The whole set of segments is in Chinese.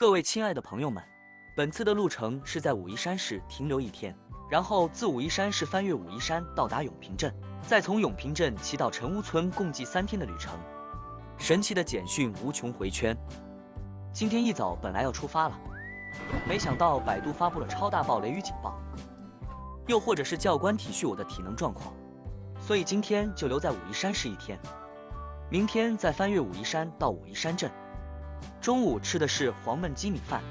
各位亲爱的朋友们，本次的路程是在武夷山市停留1天，然后自武夷山市翻越武夷山到达永平镇，再从永平镇骑到陈屋村，共计3天的旅程。神奇的简讯无穷回圈。今天一早本来要出发了，没想到百度发布了超大暴雷雨警报，又或者是教官体恤我的体能状况，所以今天就留在武夷山市1天，明天再翻越武夷山到武夷山镇。中午吃的是黄焖鸡米饭，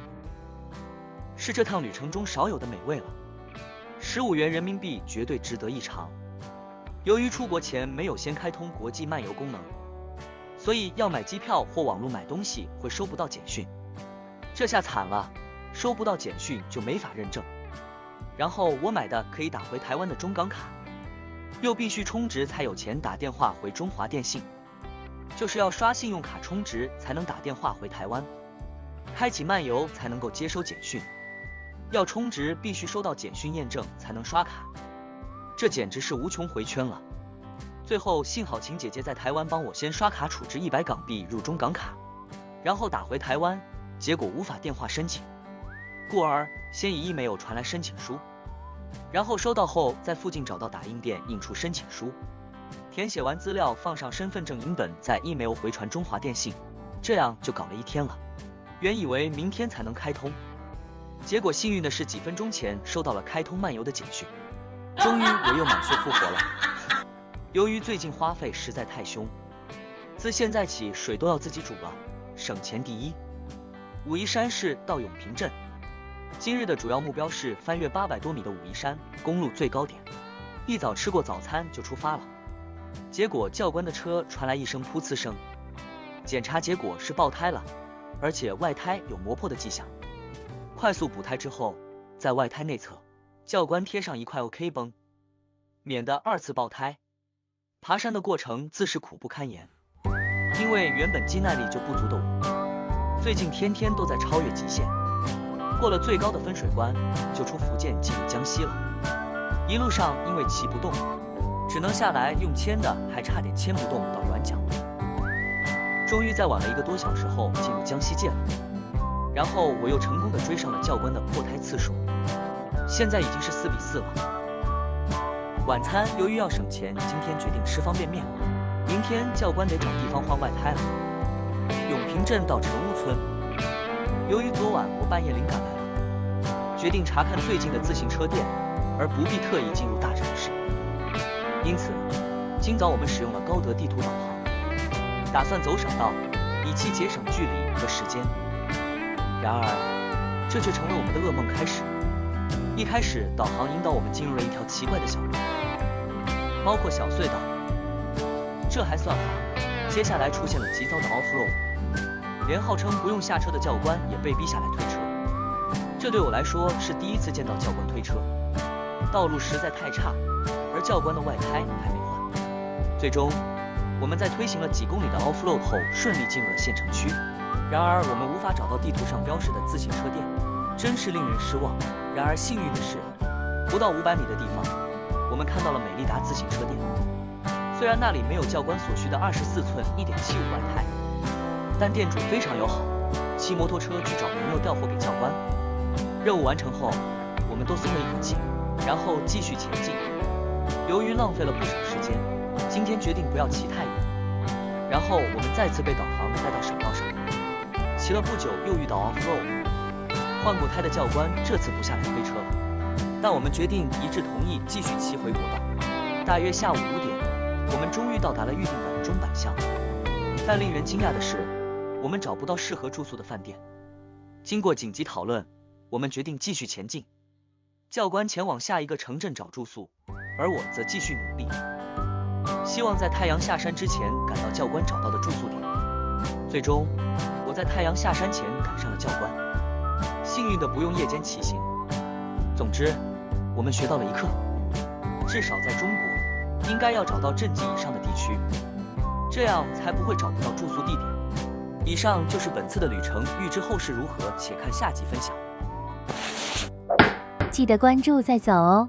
是这趟旅程中少有的美味了，15元人民币绝对值得一尝。由于出国前没有先开通国际漫游功能，所以要买机票或网络买东西会收不到简讯，这下惨了，收不到简讯就没法认证。然后我买的可以打回台湾的中港卡，又必须充值才有钱打电话回中华电信，就是要刷信用卡充值才能打电话回台湾，开启漫游才能够接收简讯，要充值必须收到简讯验证才能刷卡，这简直是无穷回圈了。最后幸好秦姐姐在台湾帮我先刷卡储值100港币入中港卡，然后打回台湾，结果无法电话申请，故而先以 email 传来申请书，然后收到后在附近找到打印店印出申请书，填写完资料放上身份证影本，再 email 回传中华电信，这样就搞了1天了。原以为明天才能开通，结果幸运的是几分钟前收到了开通漫游的简讯，终于我又满血复活了。由于最近花费实在太凶，自现在起水都要自己煮了，省钱第一。武夷山市到永平镇，今日的主要目标是翻越800多米的武夷山公路最高点，一早吃过早餐就出发了。结果教官的车传来一声噗呲声，检查结果是爆胎了，而且外胎有磨破的迹象。快速补胎之后，在外胎内侧，教官贴上一块 OK 绷，免得2次爆胎。爬山的过程自是苦不堪言，因为原本肌耐力就不足的我，最近天天都在超越极限。过了最高的分水关，就出福建进入江西了。一路上因为骑不动，只能下来用牵的，还差点牵不动到软脚。终于在晚了1个多小时后进入江西界了，然后我又成功的追上了教官的破胎次数，现在已经是4比4了。晚餐由于要省钱，今天决定吃方便面，明天教官得找地方换外胎了。永平镇到陈屋村，由于昨晚我半夜灵感来了，决定查看最近的自行车店，而不必特意进入大城市。因此今早我们使用了高德地图导航，打算走省道，以期节省距离和时间。然而这却成了我们的噩梦开始。一开始导航引导我们进入了一条奇怪的小路，包括小隧道，这还算好，接下来出现了极糟的 off-road， 连号称不用下车的教官也被逼下来推车，这对我来说是第一次见到教官推车，道路实在太差，而教官的外胎还没换。最终我们在推行了几公里的 off-road 后顺利进入了县城区，然而我们无法找到地图上标示的自行车店，真是令人失望。然而幸运的是，不到500米的地方，我们看到了美利达自行车店。虽然那里没有教官所需的24寸 1.75 外胎，但店主非常友好，骑摩托车去找朋友调货给教官。任务完成后，我们都松了一口气，然后继续前进。由于浪费了不少时间，今天决定不要骑太远。然后我们再次被导航带到省道上，骑了不久又遇到 off-road。换过胎的教官这次不下来推车了，但我们决定一致同意继续骑回国道。大约下午5点，我们终于到达了预定的中板乡，但令人惊讶的是，我们找不到适合住宿的饭店。经过紧急讨论，我们决定继续前进。教官前往下一个城镇找住宿，而我则继续努力，希望在太阳下山之前赶到教官找到的住宿点。最终我在太阳下山前赶上了教官，幸运的不用夜间骑行。总之我们学到了一课，至少在中国应该要找到镇级以上的地区，这样才不会找不到住宿地点。以上就是本次的旅程，预知后事如何，且看下集分享。记得关注再走哦。